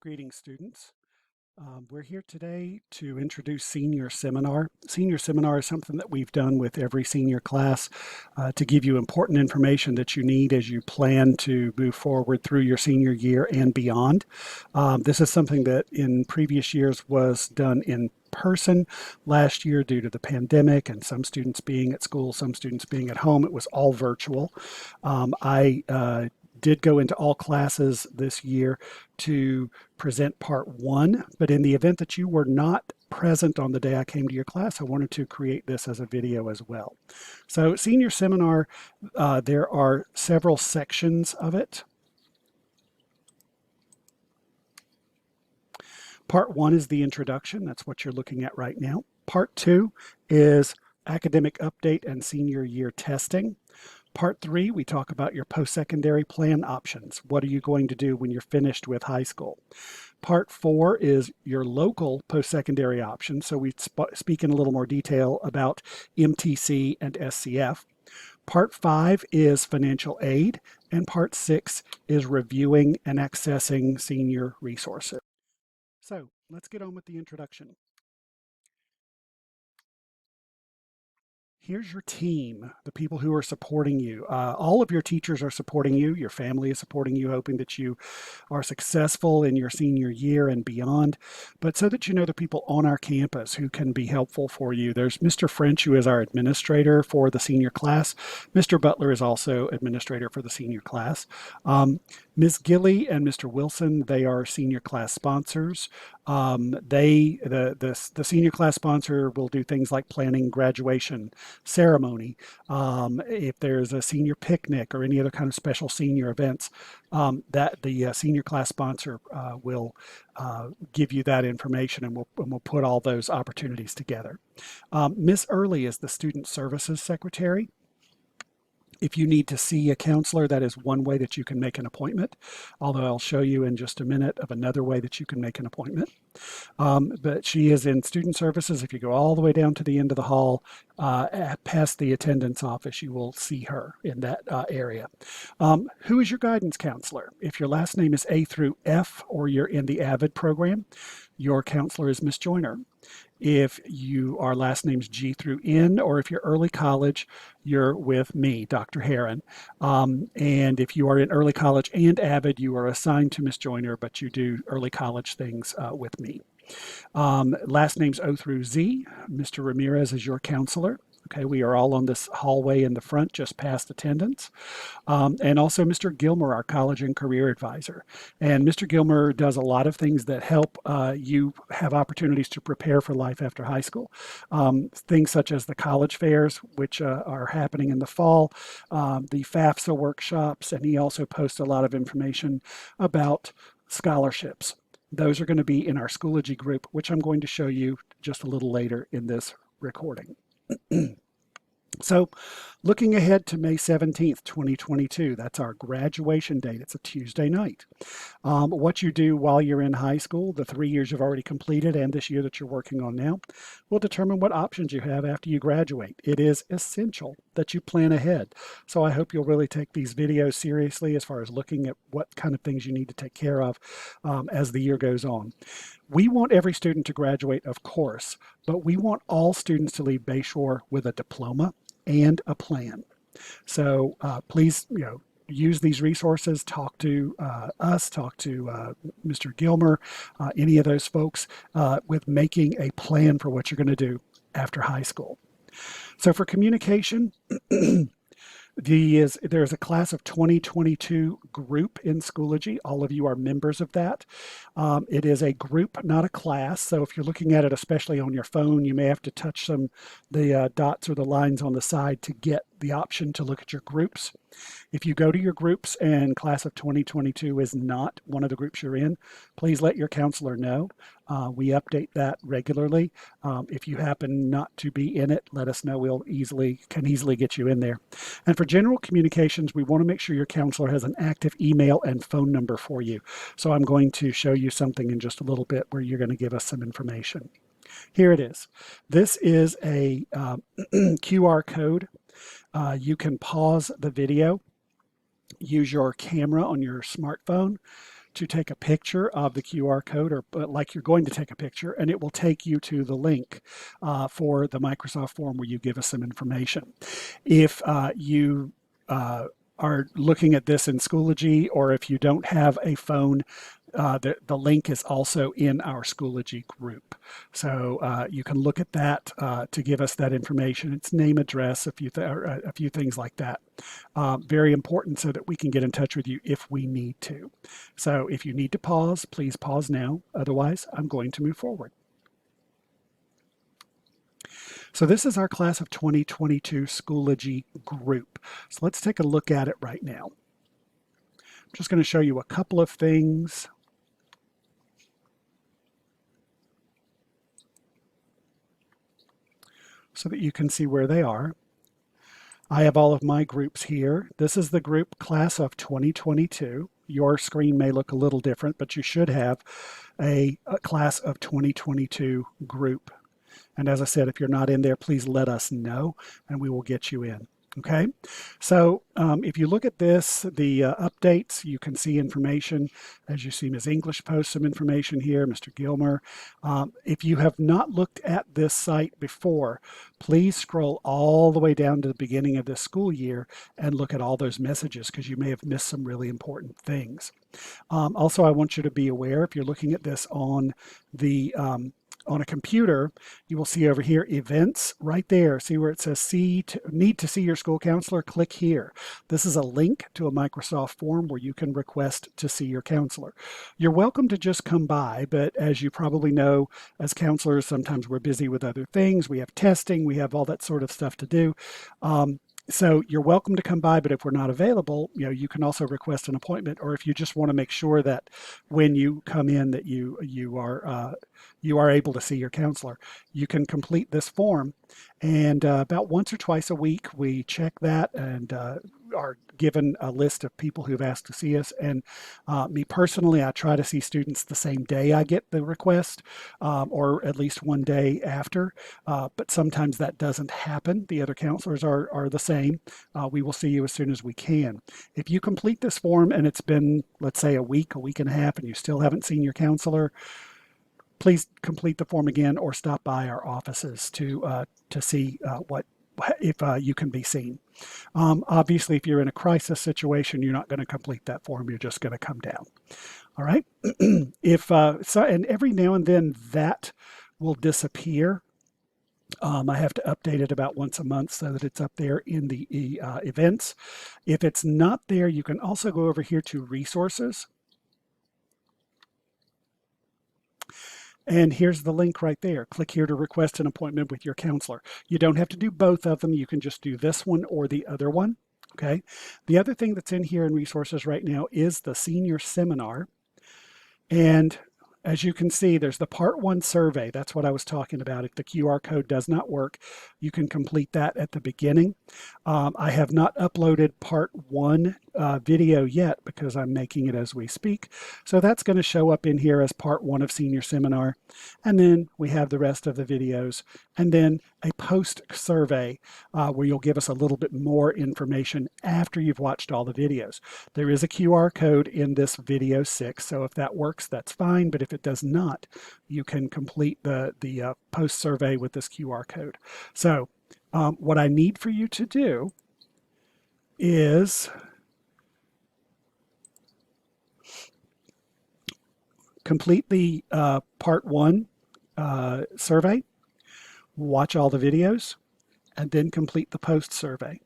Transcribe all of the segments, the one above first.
Greetings, students. We're here today to introduce Senior Seminar. Senior Seminar is something that we've done with every senior class to give you important information that you need as you plan to move forward through your senior year and beyond. This is something that in previous years was done in person. Last year, due to the pandemic and some students being at school, some students being at home, it was all virtual. I did go into all classes this year to present part one, but in the event that you were not present on the day I came to your class, I wanted to create this as a video as well. So senior seminar, there are several sections of it. Part one is the introduction. That's what you're looking at right now. Part two is academic update and senior year testing. Part three, we talk about your post-secondary plan options. What are you going to do when you're finished with high school? Part four is your local post-secondary options. So we speak in a little more detail about MTC and SCF. Part five is financial aid, and part six is reviewing and accessing senior resources. So let's get on with the introduction. Here's your team, the people who are supporting you. All of your teachers are supporting you. Your family is supporting you, hoping that you are successful in your senior year and beyond. But so that you know the people on our campus who can be helpful for you, there's Mr. French, who is our administrator for the senior class. Mr. Butler is also administrator for the senior class. Ms. Gilly and Mr. Wilson, they are senior class sponsors. The senior class sponsor will do things like planning graduation ceremony. If there's a senior picnic or any other kind of special senior events, that the senior class sponsor will give you that information, and we'll put all those opportunities together. Miss Early is the student services secretary. If you need to see a counselor, that is one way that you can make an appointment, although I'll show you in just a minute of another way that you can make an appointment. But she is in student services. If you go all the way down to the end of the hall, past the attendance office, you will see her in that area. Who is your guidance counselor? If your last name is A through F or you're in the AVID program, your counselor is Miss Joyner. If our last name's G through N, or if you're early college, you're with me, Dr. Heron. And if you are in early college and AVID, you are assigned to Miss Joyner, but you do early college things with me. Last names O through Z. Mr. Ramirez is your counselor. Okay, we are all on this hallway in the front, just past attendance. And also Mr. Gilmer, our college and career advisor. And Mr. Gilmer does a lot of things that help you have opportunities to prepare for life after high school. Things such as the college fairs, which are happening in the fall, the FAFSA workshops, and he also posts a lot of information about scholarships. Those are going to be in our Schoology group, which I'm going to show you just a little later in this recording. So looking ahead to May 17th, 2022, that's our graduation date. It's a Tuesday night. What you do while you're in high school, the 3 years you've already completed and this year that you're working on now, will determine what options you have after you graduate. It is essential that you plan ahead. So I hope you'll really take these videos seriously as far as looking at what kind of things you need to take care of as the year goes on. We want every student to graduate, of course, but we want all students to leave Bayshore with a diploma and a plan. So please, use these resources. Talk to us, talk to Mr. Gilmer, any of those folks with making a plan for what you're going to do after high school. So for communication, there's a class of 2022 group in Schoology. All of you are members of that. It is a group, not a class. So if you're looking at it, especially on your phone, you may have to touch the dots or the lines on the side to get the option to look at your groups. If you go to your groups and class of 2022 is not one of the groups you're in, please let your counselor know. We update that regularly. If you happen not to be in it, let us know. Can easily get you in there. And for general communications, we want to make sure your counselor has an active email and phone number for you. So I'm going to show you something in just a little bit where you're going to give us some information. Here it is. This is a QR code. You can pause the video, use your camera on your smartphone to take a picture of the QR code, or like you're going to take a picture, and it will take you to the link for the Microsoft form where you give us some information. If you are looking at this in Schoology, or if you don't have a phone, the link is also in our Schoology group. So you can look at that to give us that information. It's name, address, a few things like that. Very important so that we can get in touch with you if we need to. So if you need to pause, please pause now. Otherwise, I'm going to move forward. So this is our class of 2022 Schoology group. So let's take a look at it right now. I'm just going to show you a couple of things. So that you can see where they are. I have all of my groups here. This is the group class of 2022. Your screen may look a little different, but you should have a class of 2022 group. And as I said, if you're not in there, please let us know and we will get you in. Okay, so if you look at this, the updates, you can see information. As you see, Ms. English posts some information here, Mr. Gilmer. If you have not looked at this site before, please scroll all the way down to the beginning of this school year and look at all those messages, because you may have missed some really important things. Also, I want you to be aware, if you're looking at this on the on a computer, you will see over here events right there. See where it says need to see your school counselor? Click here. This is a link to a Microsoft form where you can request to see your counselor. You're welcome to just come by, but as you probably know, as counselors, sometimes we're busy with other things. We have testing, we have all that sort of stuff to do. So you're welcome to come by, but if we're not available, you can also request an appointment, or if you just want to make sure that when you come in that you are able to see your counselor, you can complete this form. And about once or twice a week, we check that and are given a list of people who've asked to see us. And me personally, I try to see students the same day I get the request, or at least one day after. But sometimes that doesn't happen. The other counselors are the same. We will see you as soon as we can. If you complete this form and it's been, let's say, a week and a half, and you still haven't seen your counselor, please complete the form again or stop by our offices to see if you can be seen. Obviously, if you're in a crisis situation, you're not going to complete that form. You're just going to come down. All right. And every now and then that will disappear. I have to update it about once a month so that it's up there in the events. If it's not there, you can also go over here to resources. And here's the link right there. Click here to request an appointment with your counselor. You don't have to do both of them. You can just do this one or the other one. Okay. The other thing that's in here in resources right now is the senior seminar. And as you can see, there's the Part 1 survey. That's what I was talking about. If the QR code does not work, you can complete that at the beginning. I have not uploaded Part 1 video yet because I'm making it as we speak. So that's going to show up in here as Part 1 of Senior Seminar. And then we have the rest of the videos. And then a post survey where you'll give us a little bit more information after you've watched all the videos. There is a QR code in this video 6, so if that works, that's fine. But if it does not, you can complete the post survey with this QR code. So what I need for you to do is complete the Part 1 survey, watch all the videos, and then complete the post survey.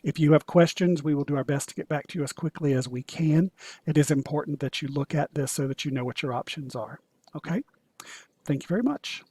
If you have questions, we will do our best to get back to you as quickly as we can. It is important that you look at this so that you know what your options are. Okay? Thank you very much.